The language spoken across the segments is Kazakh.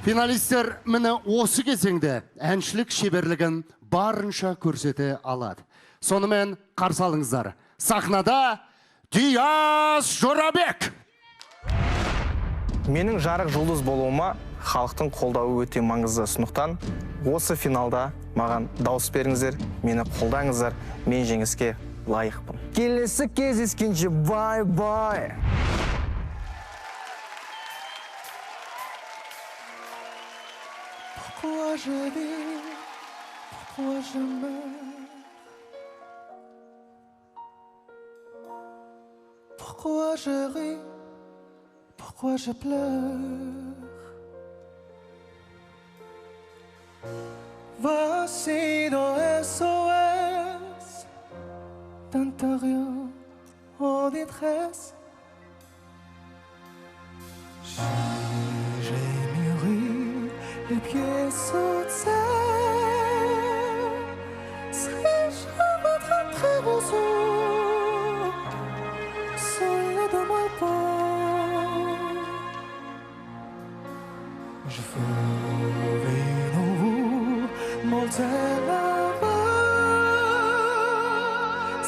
Финалистер мені осы кезеңде әншілік шеберлігін барынша көрсете алады. Сонымен қарсы алыңыздар. Сахнада Диас Жорабек. Менің жарық жұлдыз болуыма халықтың қолдауы өте маңызды. Сондықтан осы финалда маған дауыс беріңіздер, мені қолдаңыздар, мен жеңіске лайықпын. Келесі кездескенше бай-бай. Pourquoi je vis, pourquoi je meurs, pourquoi je ris, pourquoi je pleure. Voici nos SOS d'intérieur en détresse. J'ai mûri les pieds sous terre. Serais-je votre très beau seul de ma peau? Je veux vous monter là-bas.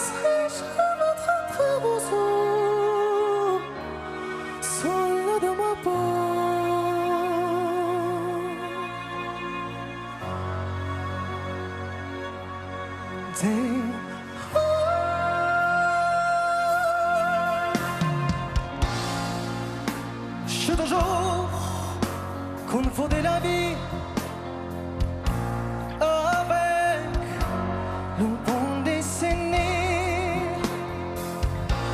Serais-je votre très beau seul de ma peau? Je toujours confondais la vie avec le bon décennie.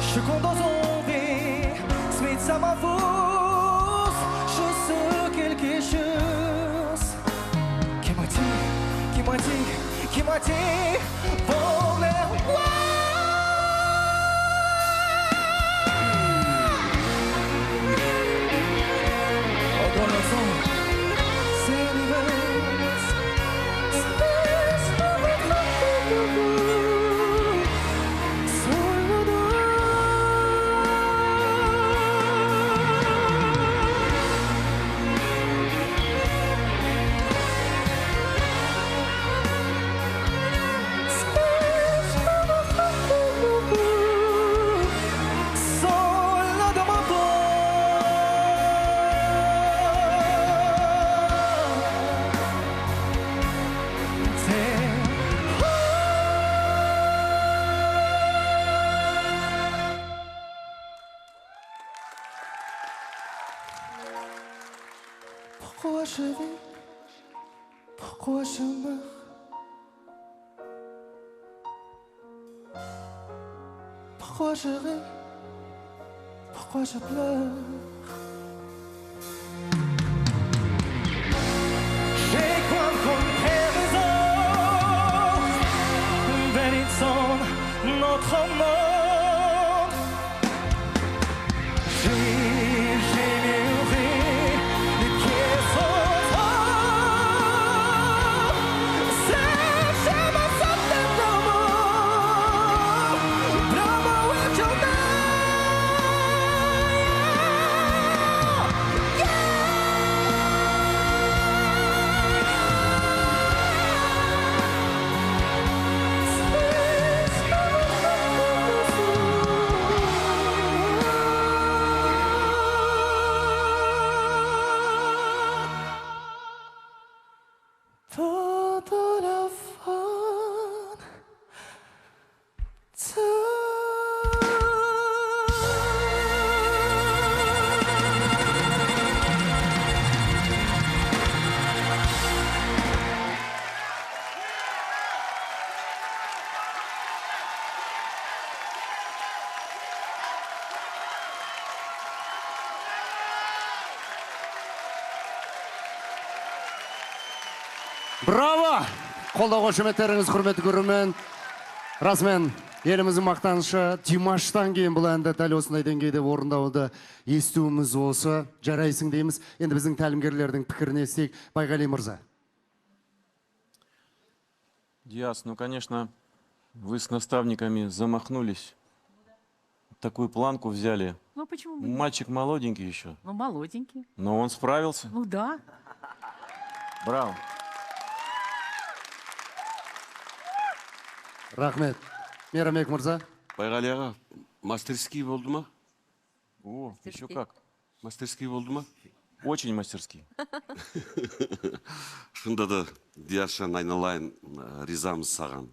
Je compte dans envie, Smith ça m'a force. Je sais quelque chose qui m'a dit, pour les rois. Pourquoi je vis, pourquoi je meurs, pourquoi je ris, pourquoi je pleure. J'ai quoi comparaison, bénissons notre monde. Браво! Қолдау қошеметтеріңіз, құрметті көрермен. Расымен, еліміздің мақтанышы Димаштан кейін бұл әнді дәл осындай деңгейде орындауды естуіміз осы. Жарайсың дейміз. Енді біздің тәлімгерлердің пікіріне естейік. Байғали мырза. Диас, ну, конечно, вы с наставниками замахнулись. Такую планку взяли. Ну, почему бы нет? Мальчик молоденький еще. Ну, молоденький. Но он справился. Ну, да. Браво. Рахмет. Мейрамбек мырза. Байғали аға, мастерский болды ма? О, еще Мастерский. как. Мастерский болды ма? Очень мастерский. Шында да Диашан айналайын, ризамыз саған.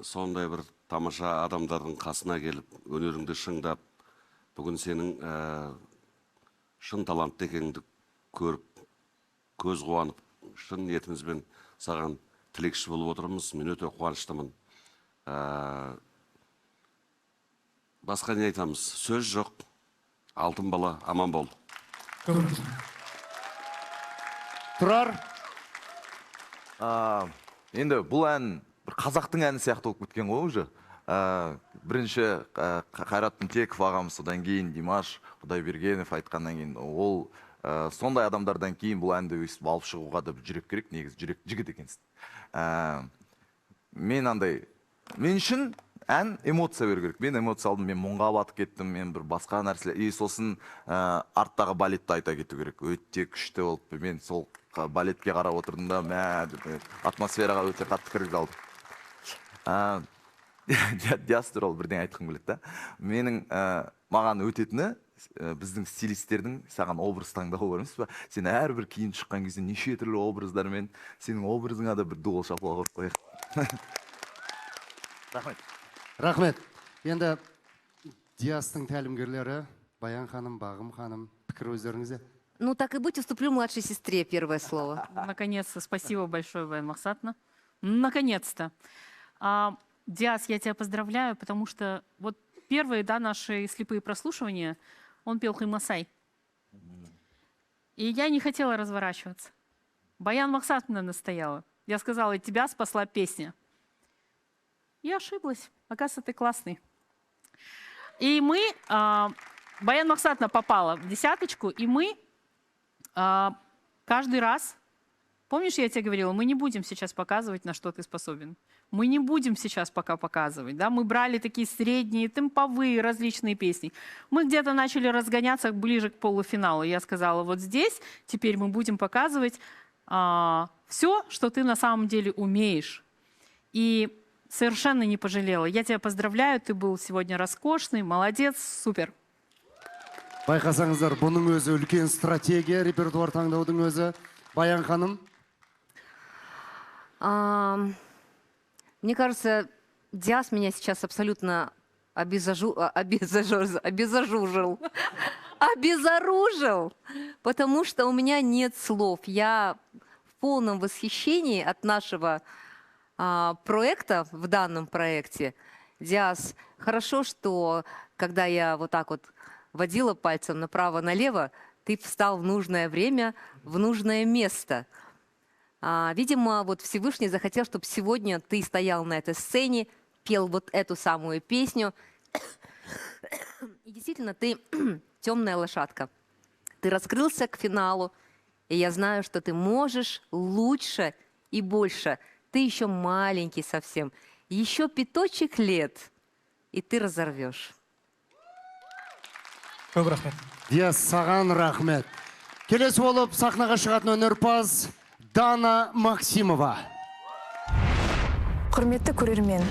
Сондай бір тамаша адамдардың қасына келіп, өнеріңді шыңдап, бүгін сенің шын талантты екеніңді көріп, көз қуанып, шын ниетімізбен саған тілекші болып отырмыз. Мен өте қуаныштымын. Басқа не айтамыз? Сөз жоқ. Алтын бала, аман бол. Тұрар. Енді бұл ән бір қазақтың әні сияқты болып кеткен ғой уже. Бірінші Қайрат Түнтеков ағамыз, содан кейін Димаш Құдайбергенов айтқаннан кейін ол сондай адамдардан кейін бұл әнді өйстіп алып шығуға да жүрек керек, негізі жүрек жігіт екенсің. Мен үшін ән эмоция беру керек. Мен эмоция алдым, мен мұңға батып кеттім, мен бір басқа нәрселер. Сосын арттағы балетті айта кету керек. Өте күшті болып, мен сол балетке қарап отырдым да, атмосфераға өте қатты кіріп қалдым. Диас туралы бірден айтқым келеді да. Менің маған өтетіні біздің стилистердің саған образ таңдауы бар емес па? Сен әрбір киініп шыққан кезде неше түрлі образдармен сенің образыңа да бір дуал шапалақ ұрып қояйық. Рахмет. Рахмет. Енді Диастың тәлімгерлері Баян ханым, Бағым ханым, пікір өздеріңізде. Ну, так и быть, уступлю младшей сестре первое слово. Наконец-то. Спасибо большое, Баян Мақсатовна. Наконец-то. Диас, я тебя поздравляю, потому что вот первые, да, наши слепые прослушивания, он пел Хаймасай. И я не хотела разворачиваться. Баян Мақсатовна настояла. Я сказала, тебя спасла песня. Я ошиблась. Оказывается, ты классный. И мы, Баян Мақсатовна попала в десяточку, и мы каждый раз, помнишь, я тебе говорила, мы не будем сейчас показывать, на что ты способен. Мы не будем сейчас пока показывать, да, мы брали такие средние, темповые различные песни. Мы где-то начали разгоняться ближе к полуфиналу. Я сказала, вот здесь теперь мы будем показывать все, что ты на самом деле умеешь. И совершенно не пожалела. Я тебя поздравляю, ты был сегодня роскошный, молодец, супер. Байқасаңыздар, бұның өзі үлкен стратегия, репертуар таңдаудың өзі. Баян ханым. Мне кажется, Диас меня сейчас абсолютно обезоружил, потому что у меня нет слов. Я в полном восхищении от нашего проекта, в данном проекте. Диас, хорошо, что когда я вот так вот водила пальцем направо-налево, ты встал в нужное время, в нужное место. Видимо, вот Всевышний захотел, чтобы сегодня ты стоял на этой сцене, пел вот эту самую песню. И действительно, ты темная лошадка. Ты раскрылся к финалу, и я знаю, что ты можешь лучше и больше. Ты еще маленький совсем, еще пяточек лет, и ты разорвешь. Көп рахмет. Диас, саған рахмет. Келесі болып сахнаға шығатын өнерпаз Дана Максимова. Құрметті көрермен,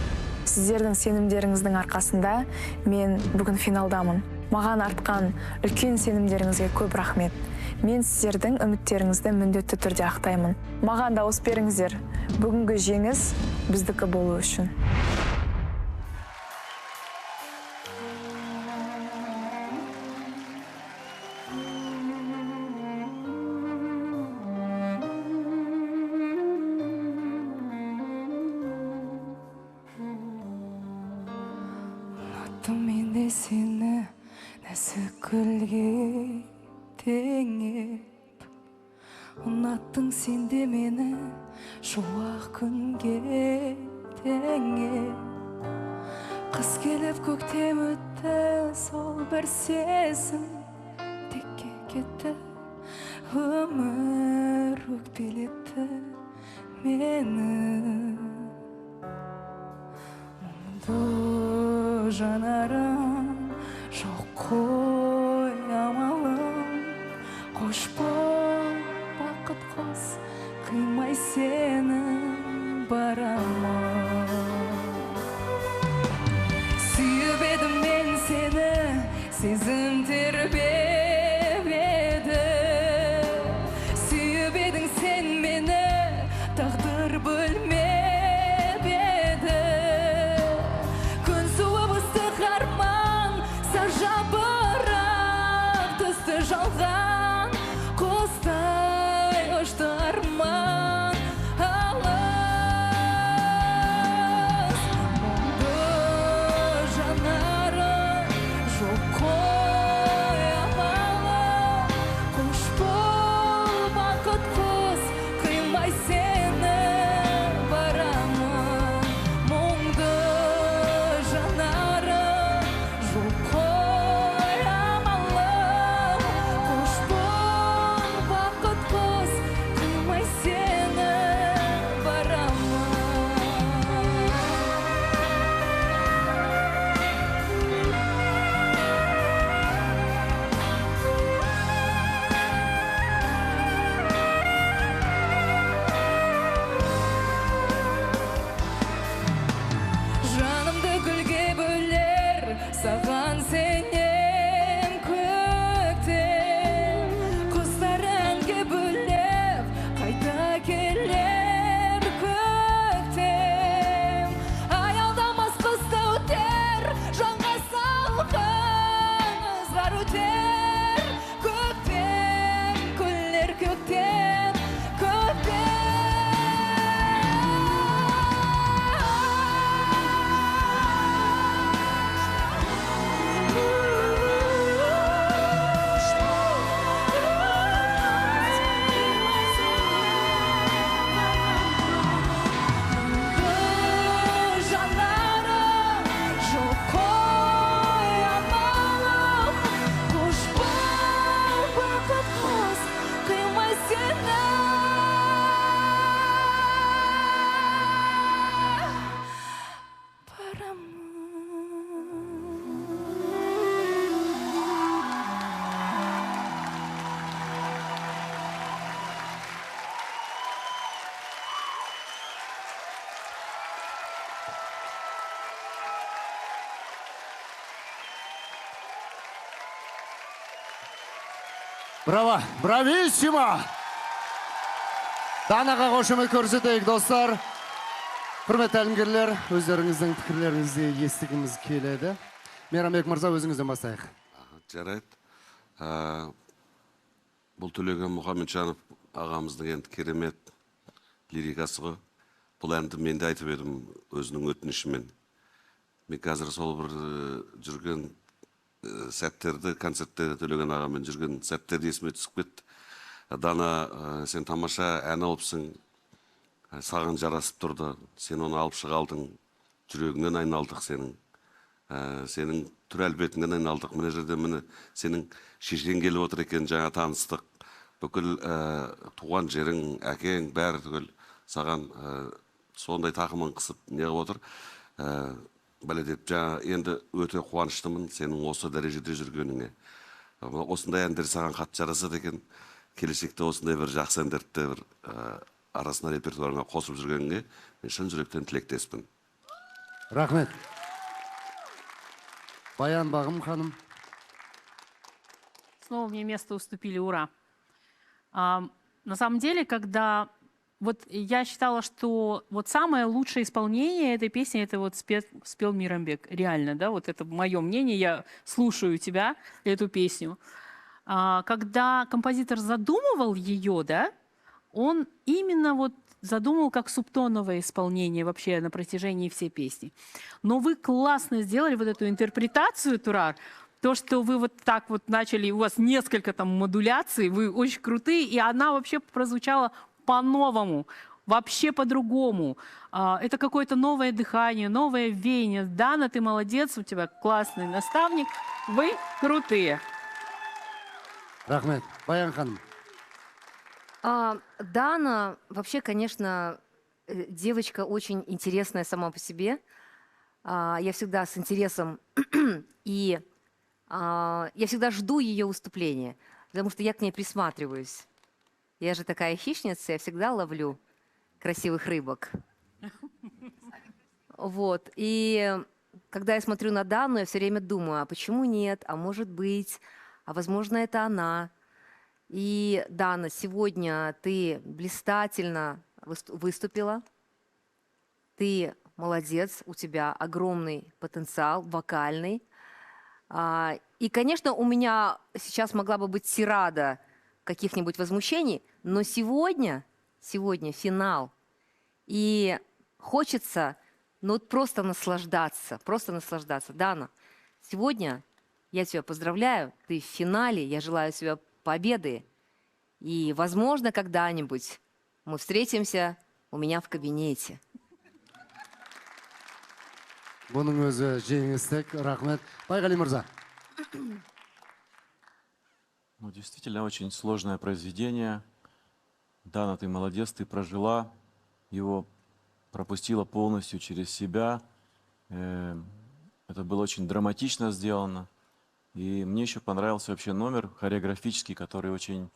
сіздердің сенімдеріңіздің арқасында мен бүгін финалдамын. Маған артқан үлкен сенімдеріңізге көп рахмет. Мен сіздердің үміттеріңізді міндетті түрде ақтаймын. Маған дауыс беріңіздер. Бүгінгі жеңіс біздікі болу үшін. Мен де сені нәсікілге теңеп, ұнаттың сен де мені шуақ күнге теңеп. Қыс келіп көктем өтті, сол бір сезім текке кетті. Өмір өкпелетті мені. Жанарым жоқ қой амалым, қош бол бақыт қос қимай сені барамын. Сүйіп едім мен сені, сезім тербеп еді. Сүйіп едің сен мені, тағдыр бөлмеп еді. Күн суып ыстық арман, сар жабырып түсті жалған. Құстай ұшты арман алыс. Мұңды жанары жоқ қой амалы. Қош бол бақыт құс, қимай сені барамын. Мұңды жанары жоқ қой амалы. Қош бол бақыт құс, қимай сені барамын. Жанымды гүлге бөлер, саған сенем көктем. Құстар әнге бөлеп, қайта келер көктем. Аялдамас қыста өтер, жанға салқын ызғар өтер. Көктем, күллер көктем, жанары жоқ қой амалым. Қош бол бақыт құс, қимай сені Браво! Брависсимо! Данаға қошемет көрсетейік, достар. Құрметті тәлімгерлер, өздеріңіздің пікірлеріңізді естігіміз келеді. Мейрамбек мырза, өзіңізден бастайық. Жарайды. Бұл Төлеген Мұхамеджанов ағамыздың енді керемет лирикасы ғой. Бұл әнді мен де айтып едім өзінің өтінішімен. Мен қазір сол бір жүрген сәттерді, концертте Төлеген ағамен жүрген сәттерді есіме түсіп кетті. Дана, сен тамаша ән алыпсың, саған жарасып тұрды. Сен оны алып шығалдың, жүрегіңнен айналдық сенің. Сенің түр әлбетіңнен айналдық. Міне жерде міне сенің шешең келіп отыр екен, жаңа таныстық. Бүкіл туған жерің, әкең, бәрі түгел саған сондай тақымын қысып неғып отыр. Бәле деп, жаңа енді өте қуаныштымын сенің осы дәрежеде жүргеніңе. Осындай әндер саған қатты жарасады екен. Келешекте осындай бір жақсы әндерді бір арасына репертуарыңа қосып жүргеніңе мен шын жүректен тілектеспін. Рахмет. Баян Бағым ханым. Снова мне место уступили, ура. На самом деле, когда вот я считала, что вот самое лучшее исполнение этой песни это вот спел Мейрамбек. Реально, да, вот это мое мнение, я слушаю тебя, эту песню. Когда композитор задумывал ее, да, он именно вот задумал как субтоновое исполнение вообще на протяжении всей песни. Но вы классно сделали вот эту интерпретацию, Турар. То, что вы вот так вот начали, у вас несколько там модуляций, вы очень крутые, и она вообще прозвучала по-новому, вообще по-другому. Это какое-то новое дыхание, новое веяние. Дана, ты молодец, у тебя классный наставник, вы крутые. Рахмет. Баян ханым. Дана вообще, конечно, девочка очень интересная сама по себе. Я всегда с интересом и я всегда жду ее выступления, потому что я к ней присматриваюсь. Я же такая хищница, я всегда ловлю красивых рыбок. Вот. И когда я смотрю на Дану, я все время думаю, а почему нет? А может быть? А возможно, это она. И, Дана, сегодня ты блистательно выступила. Ты молодец, у тебя огромный потенциал вокальный. И, конечно, у меня сейчас могла бы быть тирада каких-нибудь возмущений, но сегодня финал. И хочется просто наслаждаться, Дана, сегодня я тебя поздравляю, ты в финале, я желаю тебе победы. И, возможно, когда-нибудь мы встретимся у меня в кабинете. Бұның өзі жеңістік, рахмет. Байғали мырза. Ну, действительно, очень сложное произведение. Дана, ты молодец, ты прожила его, пропустила полностью через себя. Это было очень драматично сделано. И мне еще понравился вообще номер хореографический, который очень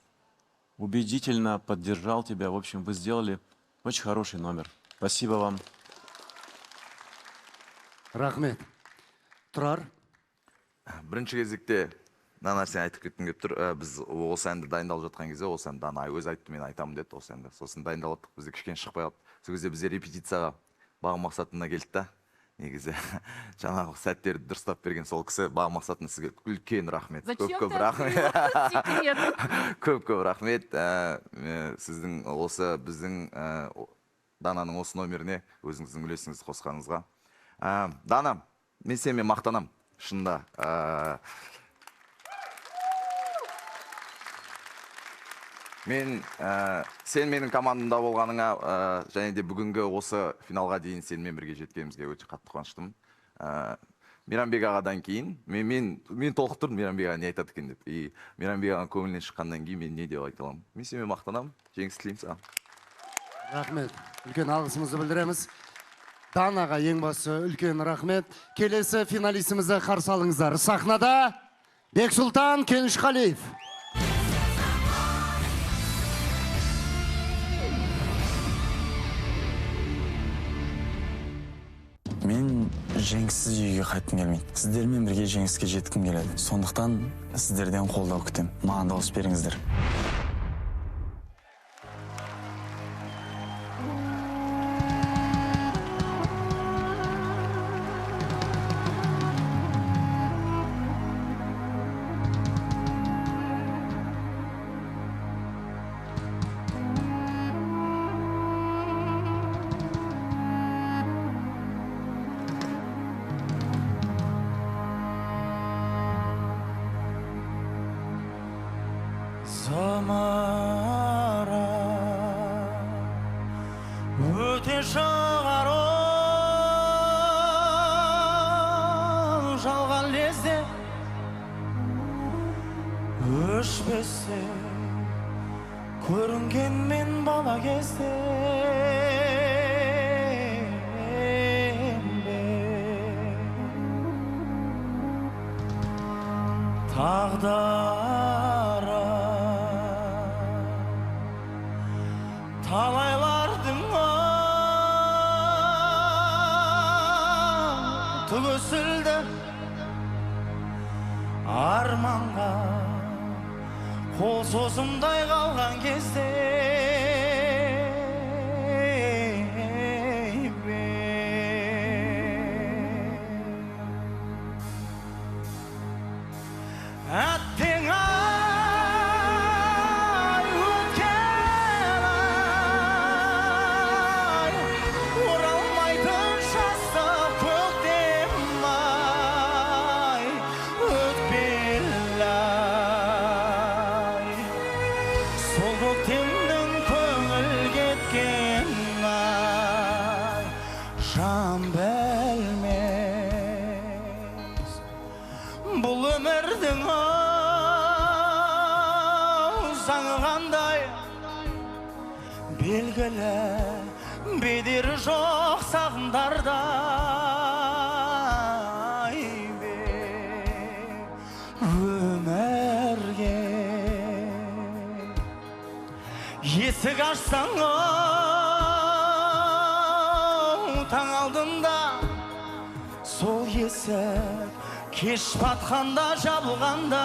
убедительно поддержал тебя. В общем, вы сделали очень хороший номер. Спасибо вам. Рахмет. Тұрар. Бірінші кезекте мына нәрсені айтып кеткім келіп тұр. Біз осы әнді дайындалып жатқан кезде осы әнді Дана өзі айтты, мен айтамын деді осы әнді. Сосын дайындалдық, бізде кішкене шықпай қалды. Сол кезде бізде репетицияға Бағым Мақсатовна келді да. Негізі жаңағы сәттерді дұрыстап берген сол кісі. Бағым Мақсатовна, сізге үлкен рахмет. Көп рахмет. Көп рахмет. Сіздің осы біздің Дананың осы номеріне өзіңіздің үлесіңізді қосқаныңызға. Дана, мен сенімен мақтанам, шында. Сен менің командамда болғаныңа, және де бүгінгі осы финалға дейін сенімен бірге жеткенімізге өте қатты қуаныштымын. Мейрамбек ағадан кейін, мен толқып тұрмын Мейрамбек аға не айтады екен деп. И Мейрамбек ағаның көңілінен шыққаннан кейін мен не деп айта аламын. Мен сенімен мақтанам, жеңіс тілеймін саған. Рахмет. Үлкен алғысымызды білдіреміз. Данаға ең басы үлкен рахмет. Келесі финалистімізді қарсы алыңыздар. Сахнада Бексұлтан Кенішқалиев. Мен жеңіссіз үйге қайтқым келмейді. Сіздермен бірге жеңіске жеткім келеді. Сондықтан сіздерден қолдау күтем. Маған дауыс беріңіздер. Самара өте шығар жалған лезде өшпесе көрінгенмен бала кезде тағдары талайлардың түгісілді арманға қол созымдай қалған кезде әттең ай өткен ай оралмайтын жастық көктем ай өтпелі ай сол көктемнің көңіл кеткен ай жан білмес бұл өмірдің заңы қандай белгілі бедері жоқ сағымдарда өмірге есік ашсаң таң алдында сол есік кеш батқанда жабылғанда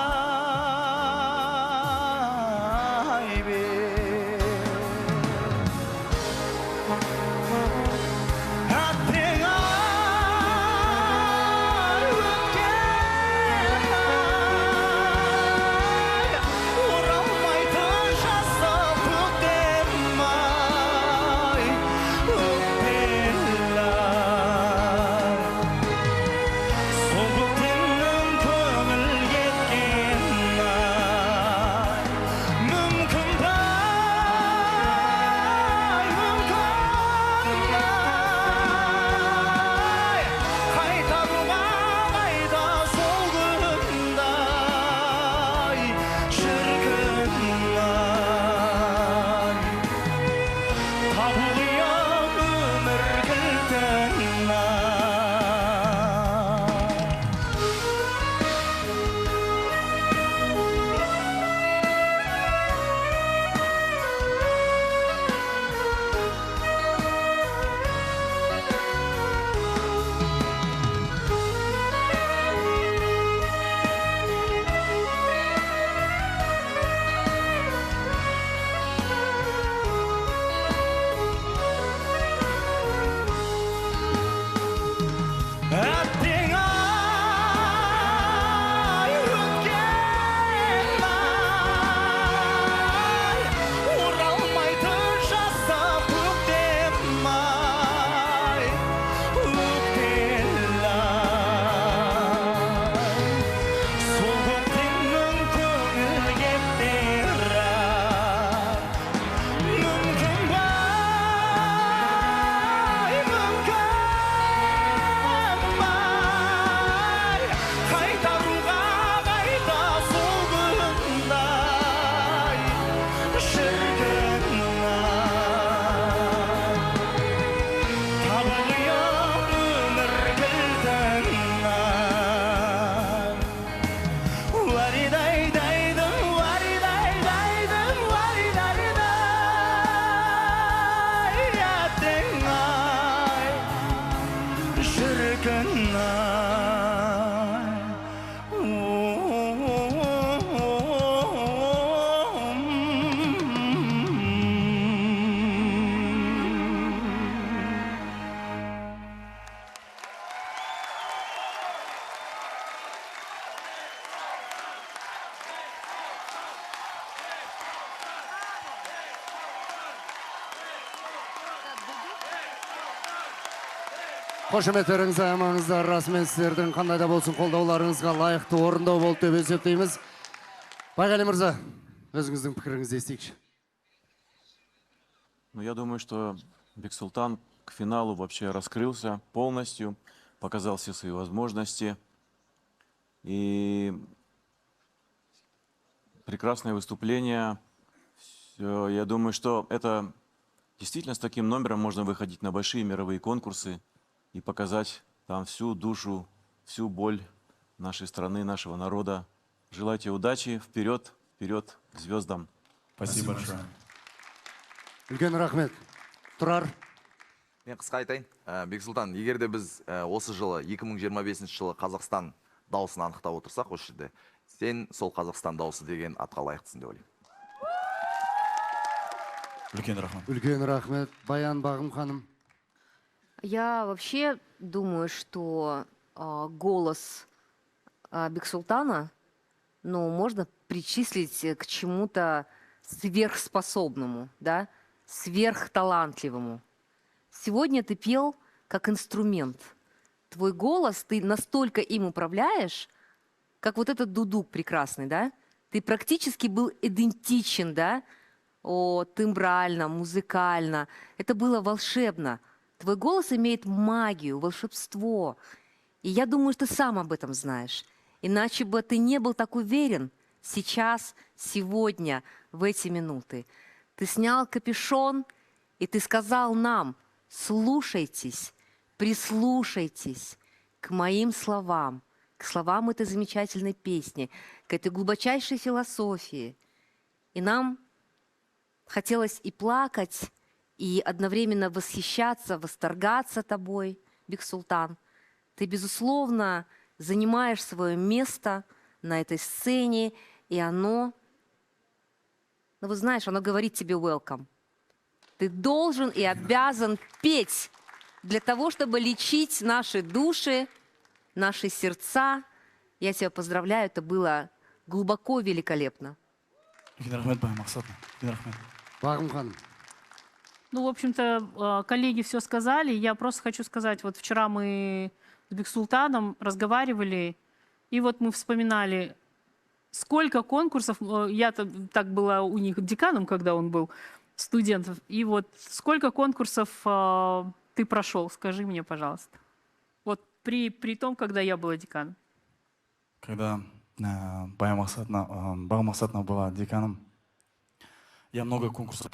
Қошеметтеріңіз аяғыңыздар, расымен сіздердің қандай да болсын қолдауларыңызға лайықты орындау болды деп есептейміз. Байғали мырза, өзіңіздің пікіріңізді естейікші. Ну, я думаю, что Бексултан к финалу вообще раскрылся полностью, показал все свои возможности. И прекрасное выступление. Всё, я думаю, что это действительно с таким номером можно выходить на большие мировые конкурсы и показать там всю душу, всю боль нашей страны, нашего народа. Желаю тебе удачи, вперед, вперед к звездам. Спасибо большое. Үлкен рахмет. Тұрар. Мен қысқа айтайын. Бексұлтан, егер де біз осы жылы 2025 жылы Қазақстан дауысын анықтап отырсақ осы жерде, сен сол Қазақстан дауысы деген атқа лайықтысың деп ойлаймын. Үлкен рахмет. Үлкен рахмет. Баян Бағым ханым. Я вообще думаю, что голос Бексултана, ну, можно причислить к чему-то сверхспособному, да, сверхталантливому. Сегодня ты пел как инструмент. Твой голос, ты настолько им управляешь, как вот этот дудук прекрасный, да? Ты практически был идентичен, да? Тембрально, музыкально. Это было волшебно. Твой голос имеет магию, волшебство. И я думаю, что ты сам об этом знаешь. Иначе бы ты не был так уверен сейчас, сегодня, в эти минуты. Ты снял капюшон, и ты сказал нам: слушайтесь, прислушайтесь к моим словам, к словам этой замечательной песни, к этой глубочайшей философии. И нам хотелось и плакать, и одновременно восхищаться, восторгаться тобой, Бексултан. Ты, безусловно, занимаешь свое место на этой сцене, и оно, ну, вы знаешь, оно говорит тебе welcome. Ты должен и обязан петь для того, чтобы лечить наши души, наши сердца. Я тебя поздравляю, это было глубоко великолепно. Бағым ханым. Ну, в общем-то, коллеги все сказали. Я просто хочу сказать, вот вчера мы с Бексултаном разговаривали, и вот мы вспоминали, сколько конкурсов, я так была у них деканом, когда он был, студентов, и вот сколько конкурсов ты прошел, скажи мне, пожалуйста. Вот при том, когда я была деканом. Когда Бағым Мақсатовна была деканом, я много конкурсов.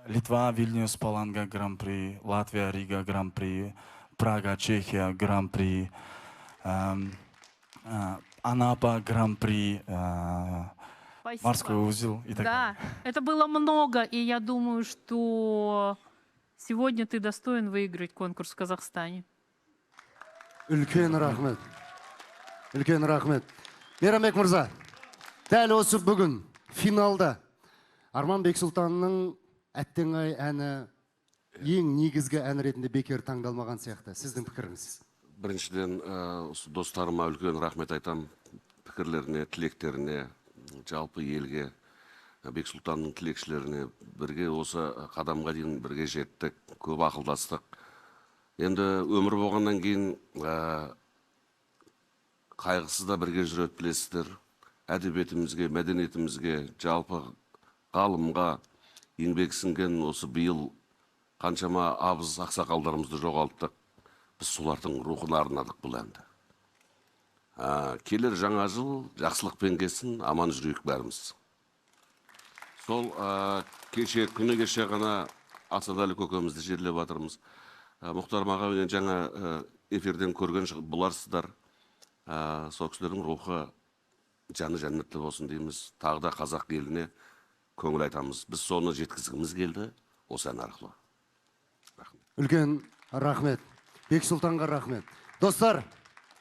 Литва, Вильнюс, Паланга, Гран-при, Латвия, Рига, Гран-при, Прага, Чехия, Гран-при, Анапа, Гран-при, Морской узел и так далее. Да, это было много, и я думаю, что сегодня ты достоин выиграть конкурс в Казахстане. Үлкен рахмет. Үлкен рахмет. Мейрамбек мырза, дәл осы бүгін финалда Арман Бексултанның әттеңай әні ең негізгі ән ретінде бекер таңдалмаған сияқты. Сіздің пікіріңіз? Біріншіден, осы достарыма үлкен рахмет айтам, пікірлеріне, тілектеріне, жалпы елге, Бексултанның тілекшілеріне бірге осы қадамға дейін бірге жеттік, көп ақылдастық. Енді өмір болғаннан кейін қайғысыз да бірге жүреді білесіздер. Әдебиетімізге, мәдениетімізге, жалпы ғалымға еңбек сіңген осы биыл қаншама абыз ақсақалдарымызды жоғалттық. Біз солардың рухына арнадық бұл әнді. Келер жаңа жыл жақсылықпен келсін, аман жүрейік бәріміз. Сол күні кеше ғана Асадәлі көкемізді жерлеп жатырмыз. Мұхтар Мағауиннен жаңа эфирден көрген боларсыздар. Сол кісілердің рухы жаны жәннатты болсын дейміз. Тағы да қазақ еліне көңіл айтамыз. Біз соны жеткізгіміз келді осы ән арқылы. Үлкен рахмет. Бексултанға рахмет. Достар,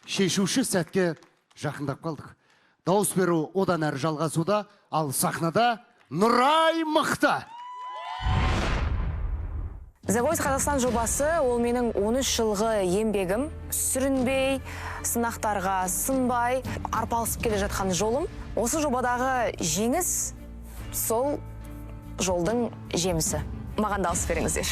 шешуші сәтке жақындап қалдық. Дауыс беру одан әрі жалғасуда, ал сахнада Нұрай мықты. The Voice Қазақстан жобасы ол менің 13 жылғы еңбегім. Сүрінбей, сынақтарға сынбай, арпалысып келе жатқан жолым. Осы жобадағы жеңіс сол жолдың жемісі. Маған дауыс беріңіздер.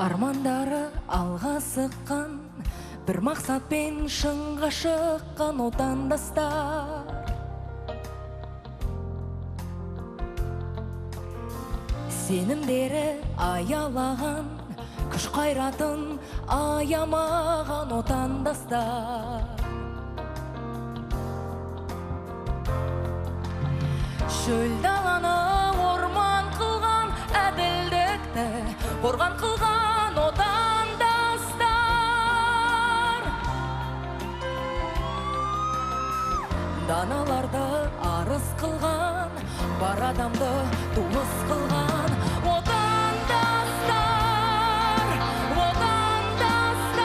Армандары алға сыққан, бір мақсатпен шыңға шыққан отандастар. Сенімдері аялаған, күш қайратын аямаған отандастар. Шөл даланы орман қылған әділдікті, қорған қылған отандастар. Даналарды арыс қылған, бар адамды туыс қылған отандастар. Отандастар,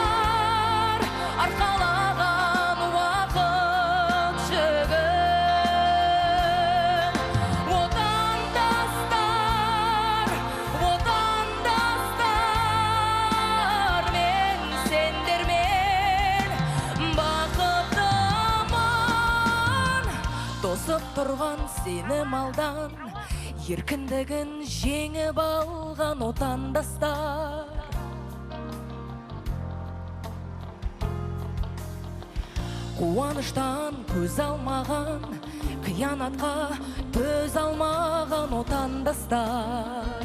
арқалаған уақыт жүгін. Отандастар, отандастар, мен сендермен бақыттымын. Тосып тұрған сенім алдан, еркіндігін жеңіп алған отандастар. Қуаныштан көз алмаған, қиянатқа төз алмаған отандастар.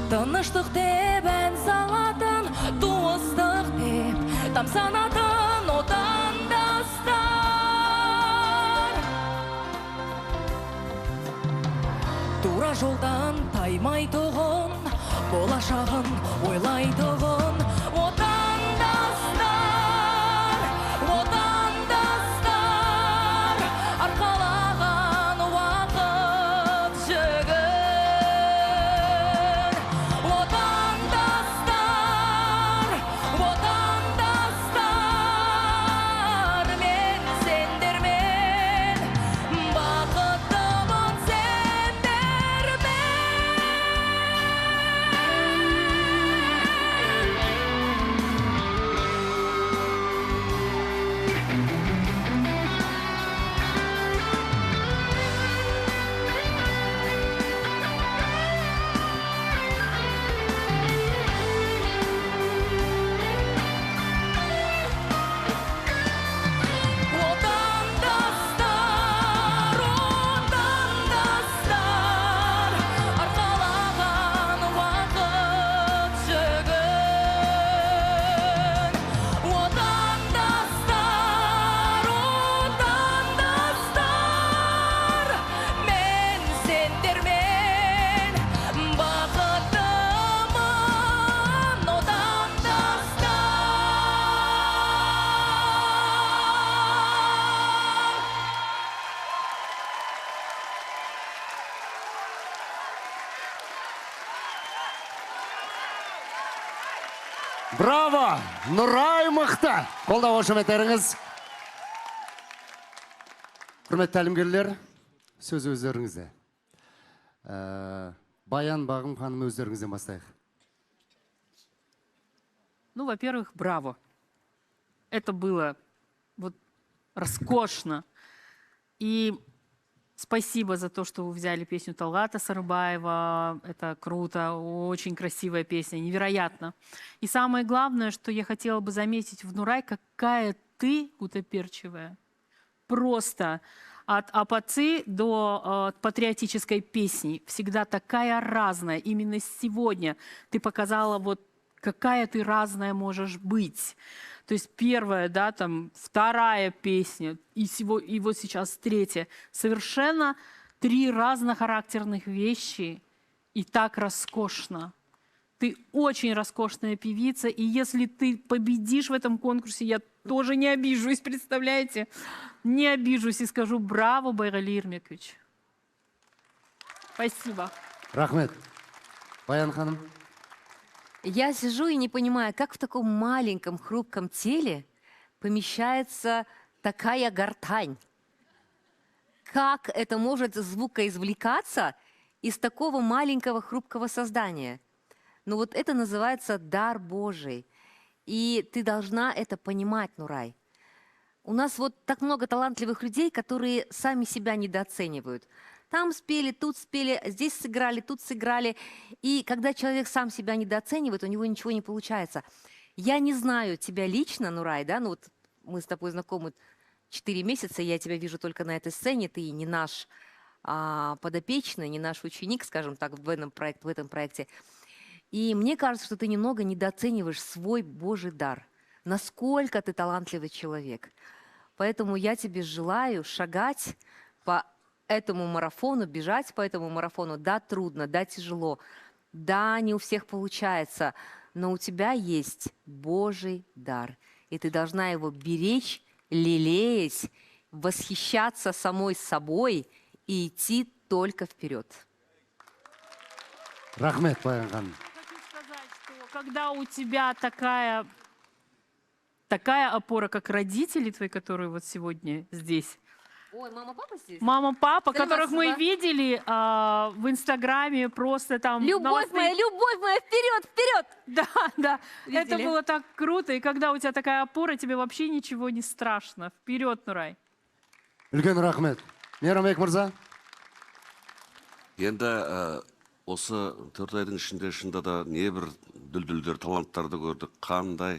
Тыныштық деп ән салатын, туы тамсанатын отандастар. Тура жолдан таймайтұғын, болашағын ойлайтұғын отандастар, отандастар, арқалаған уақыт жүгін. Отандастар, отандастар, мен сендермен бақыттымын Отандастар, отандастар, арқалаған уақыт жүгін. Отандастар, отандастар, мен сендермен бақыттымын отандастар. Браво! Нұрай мықты! Қолдау қошеметтеріңіз. Құрметті тәлімгерлер, сөз өздеріңізде. Баян Бағым ханым, өздеріңізден бастайық. Ну, во-первых, браво. Это было вот роскошно. И спасибо за то, что вы взяли песню Талгата Сарыбаева. Это круто, очень красивая песня, невероятно. И самое главное, что я хотела бы заметить в Нурай, какая ты гутоперчивая. Просто от апацы до патриотической песни. Всегда такая разная. Именно сегодня ты показала, вот какая ты разная можешь быть. То есть первая, да, там, вторая песня, и вот сейчас третья. Совершенно три разнохарактерных вещи, и так роскошно. Ты очень роскошная певица, и если ты победишь в этом конкурсе, я тоже не обижусь, представляете? Не обижусь и скажу браво, Байгали Ермекович. Спасибо. Рахмет. Баян ханым. Я сижу и не понимаю, как в таком маленьком хрупком теле помещается такая гортань. Как это может звукоизвлекаться из такого маленького хрупкого создания? Ну вот это называется дар Божий. И ты должна это понимать, Нурай. У нас вот так много талантливых людей, которые сами себя недооценивают. Там спели, тут спели, здесь сыграли, тут сыграли. И когда человек сам себя недооценивает, у него ничего не получается. Я не знаю тебя лично, Нурай, да, ну вот мы с тобой знакомы 4 месяца, я тебя вижу только на этой сцене, ты не наш подопечный, не наш ученик, скажем так, в этом проекте. И мне кажется, что ты немного недооцениваешь свой Божий дар. Насколько ты талантливый человек. Поэтому я тебе желаю шагать по этому марафону, бежать по этому марафону. Да, трудно, да, тяжело, да, не у всех получается, но у тебя есть Божий дар. И ты должна его беречь, лелеять, восхищаться самой собой и идти только вперед. Рахмет, Баян ханым. Хочу сказать, что когда у тебя такая опора, как родители твои, которые вот сегодня здесь. Ой, мама, папа здесь? Мама, папа, Здравствуй, которых мы да. видели в Инстаграме, просто там... Любовь моя, вперед, вперед! Да, да, Видели? это было так круто. И когда у тебя такая опора, тебе вообще ничего не страшно. Вперед, Нурай. Үлкен рахмет. Мейрамбек мырза. Енді осы 4 айдың ішінде шынында да небір дүлдүлдер, таланттарды көрдік. Қандай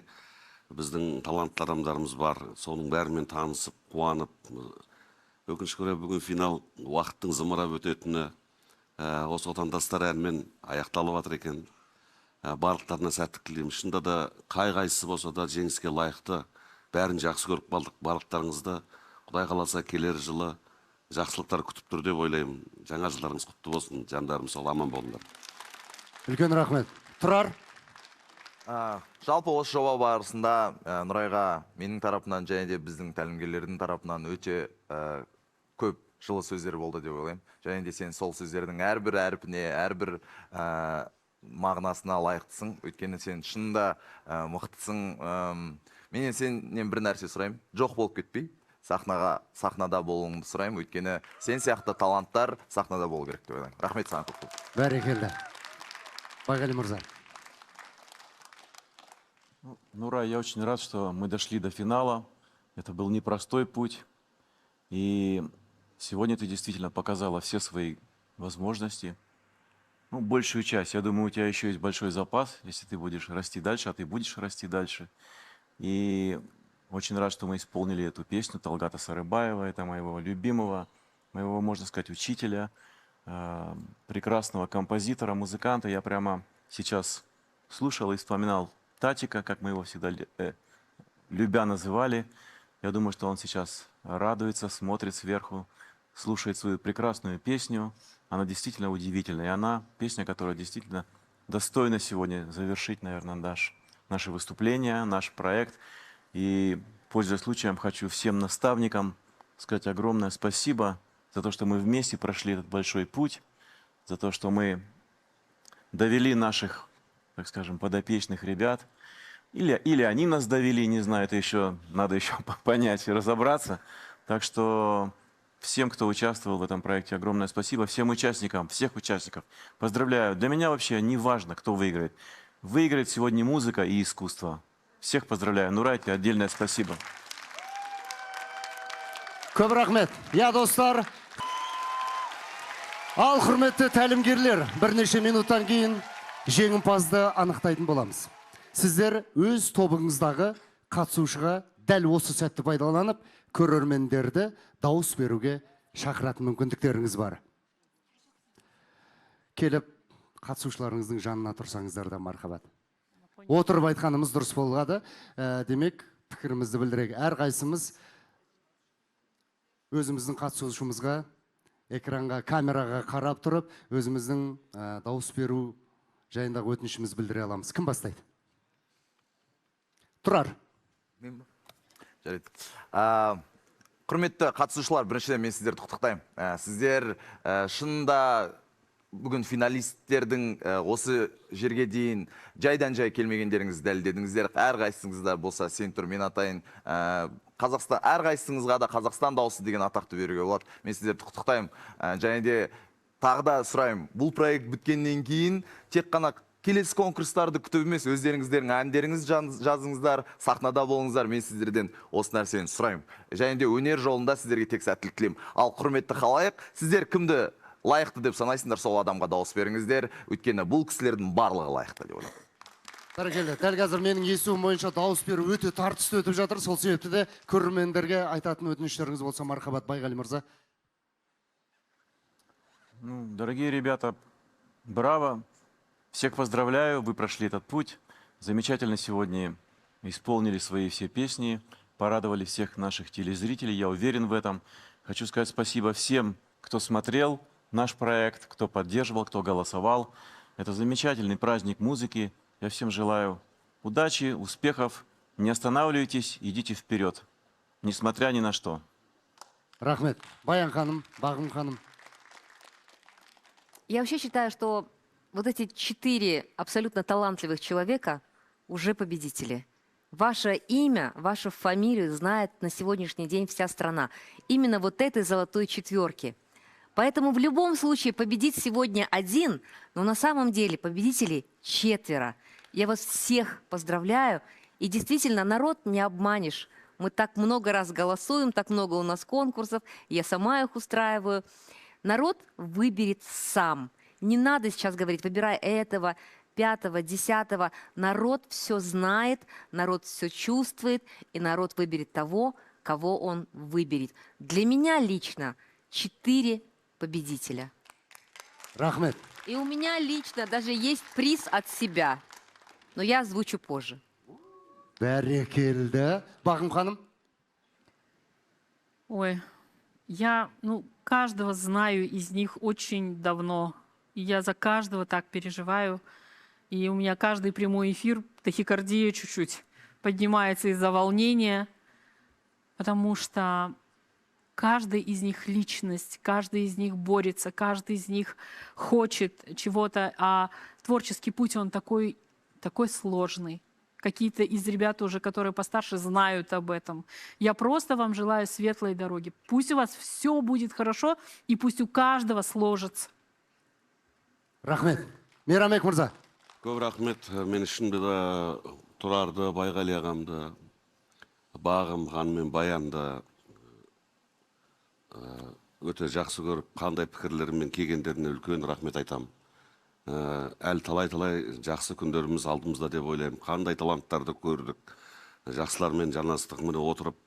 біздің талантты адамдарымыз бар. Соның бәрімен танысып, қуанып. Өкінішке орай бүгін финал уақыттың зымырап өтетіні осы отандастар әнмен аяқталып жатыр екен. барлықтарына сәттілік тілеймін. Шынында да қай-қайсысы болса да жеңіске лайықты. Бәрін жақсы көріп қалдық. Барлықтарыңызды Құдай қаласа келер жылы жақсылықтар күтіп тұр деп ойлаймын. Жаңа жылдарыңыз құтты болсын. Жандарым сол аман болыңдар. Үлкен рахмет. Тұрар. Жалпы осы жоба барысында Нұрайға менің тарапынан және де біздің тәлімгерлердің тарапынан өте көп жылы сөздер болды деп ойлаймын. Және де сен сол сөздердің әрбір әрпіне, әрбір мағынасына лайықтысың. Өйткені сен шынында мықтысың. Мен сенен бір нәрсе сұраймын. Жоқ болып кетпей, сахнада болуыңды сұраймын. Өйткені сен сияқты таланттар сахнада болу керек деп ойлаймын. Рахмет саған көп. Бәрекелді. Байгали мырза. Нурай, я очень рад, что мы дошли до финала. Это был непростой путь. И сегодня ты действительно показала все свои возможности. Ну, большую часть. Я думаю, у тебя еще есть большой запас, если ты будешь расти дальше, а ты будешь расти дальше. И очень рад, что мы исполнили эту песню Талгата Сарыбаева. Это моего любимого, моего, можно сказать, учителя, прекрасного композитора, музыканта. Я прямо сейчас слушал и вспоминал Татика, как мы его всегда любя называли. Я думаю, что он сейчас радуется, смотрит сверху, слушает свою прекрасную песню. Она действительно удивительная. И она песня, которая действительно достойна сегодня завершить, наверное, наше выступление, наш проект. И, пользуясь случаем, хочу всем наставникам сказать огромное спасибо за то, что мы вместе прошли этот большой путь, за то, что мы довели наших, так скажем, подопечных ребят. Или они нас довели, не знаю, это еще надо еще понять и разобраться. Так что всем, кто участвовал в этом проекте, огромное спасибо. Всем участникам, всех участников поздравляю. Для меня вообще не важно, кто выиграет. Выиграет сегодня музыка и искусство. Всех поздравляю. Нурай, тебе отдельное спасибо. Көп рахмет. Я, достар. Ал құрметті тәлімгерлер, бірнеше минуттан кейін жеңімпазды анықтайтын боламыз. Сіздер өз тобыңыздағы қатысушыға дәл осы сәтті пайдаланып, көрермендерді дауыс беруге шақыратын мүмкіндіктеріңіз бар. Келіп, қатысушыларыңыздың жанына тұрсаңыздар да мархабат. Отырып айтқанымыз дұрыс болғады. Демек, пікірімізді білдірек. Әрқайсымыз өзіміздің қатысушымызға, экранға, камераға қарап тұрып, өзіміздің дауыс беру жайындағы өтінішіміз білдіре аламыз. Кім бастайды? Тұрар. Жарайды. Құрметті қатысушылар, біріншіден мен сіздерді құттықтаймын. Сіздер шынында бүгін финалисттердің осы жерге дейін жайдан-жай келмегендеріңізді дәлелдедіңіздер. Әрқайсыңызда болса, сен тұр, мен атайын, Қазақстан, әрқайсыңызға да Қазақстан дауысы деген атақты беруге болады. Мен сіздерді құттықтаймын. Және де тағы да сұраймын, бұл проект біткеннен кейін тек қана келесі конкурстарды күтіп емес, өздеріңіздің әндеріңізді жазыңыздар, сахнада болыңыздар. Мен сіздерден осы нәрсені сұраймын. Және де өнер жолында сіздерге тек сәттілік тілеймін. Ал құрметті халайық, сіздер кімді лайықты деп санайсыңдар, сол адамға дауыс беріңіздер. Өйткені бұл кісілердің барлығы лайықты деп ойлаймын. Бәрекелді. Дәл қазір менің естуім бойынша дауыс беру өте тартысты өтіп жатыр. Сол себепті де көрермендерге айтатын өтініштеріңіз болса, мархабат, Байгали мырза. Дорогие ребята, браво! Всех поздравляю, вы прошли этот путь. Замечательно сегодня исполнили свои все песни, порадовали всех наших телезрителей, я уверен в этом. Хочу сказать спасибо всем, кто смотрел наш проект, кто поддерживал, кто голосовал. Это замечательный праздник музыки. Я всем желаю удачи, успехов. Не останавливайтесь, идите вперед, несмотря ни на что. Рахмет. Баян ханым, Бағым ханым. Я вообще считаю, что вот эти 4 абсолютно талантливых человека уже победители. Ваше имя, вашу фамилию знает на сегодняшний день вся страна. Именно вот этой золотой четверки. Поэтому в любом случае победить сегодня один, но на самом деле победителей 4. Я вас всех поздравляю. И действительно, народ не обманешь. Мы так много раз голосуем, так много у нас конкурсов, я сама их устраиваю. Народ выберет сам. Не надо сейчас говорить, выбирай этого, 5-го, 10-го. Народ все знает, народ все чувствует, и народ выберет того, кого он выберет. Для меня лично 4 победителя. Рахмет. И у меня лично даже есть приз от себя. но я озвучу позже. Бәрекелді. Бағым ханым. Ой, я, каждого знаю из них очень давно. И я за каждого так переживаю. И у меня каждый прямой эфир, тахикардия чуть-чуть поднимается из-за волнения. Потому что каждый из них личность, каждый из них борется, каждый из них хочет чего-то. А творческий путь, он такой сложный. Какие-то из ребят уже, которые постарше, знают об этом. Я просто вам желаю светлой дороги. Пусть у вас все будет хорошо, и пусть у каждого сложится. Рахмет. Мейрамбек мырза. Көп рахмет. Мен ішінде да Тұрарды, Байғали ағамды, Бағым хан мен Баянды өте жақсы көріп, қандай пікірлерімен келгендеріне үлкен рахмет айтам. Әлі талай-талай жақсы күндеріміз алдымызда деп ойлаймын. Қандай таланттарды көрдік. Жақсылармен жанастық міне отырып,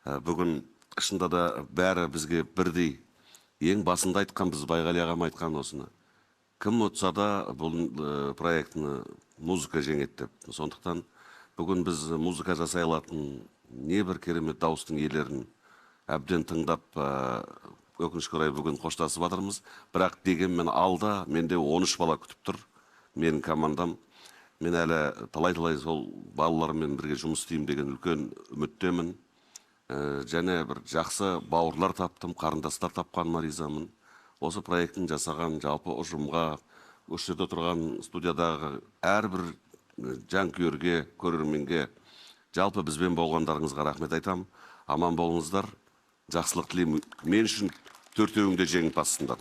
бүгін шында да бәрі бізге бірдей. Ең басында айтқан біз Байғали ағам айтқан осыны. Кім ұтса да бұл проектіні музыка жеңеді деп. Сондықтан бүгін біз музыка жасай алатын небір керемет дауыстың иелерін әбден тыңдап, өкінішке орай бүгін қоштасып жатырмыз. Бірақ дегенмен алда менде 13 бала күтіп тұр. Менің командам. Мен әлі талай-талай сол балалармен бірге жұмыс істеймін деген үлкен үміттемін. Және бір жақсы бауырлар таптым, қарындастар тапқаныма ризамын. Осы проекттің жасаған жалпы ұжымға, осы жерде тұрған студиядағы әрбір жанкүйерге, көрерменге, жалпы бізбен болғандарыңызға рахмет айтам. Аман болыңыздар. Жақсылық тілеймін. Мен үшін төртеуің де жеңімпазсыңдар.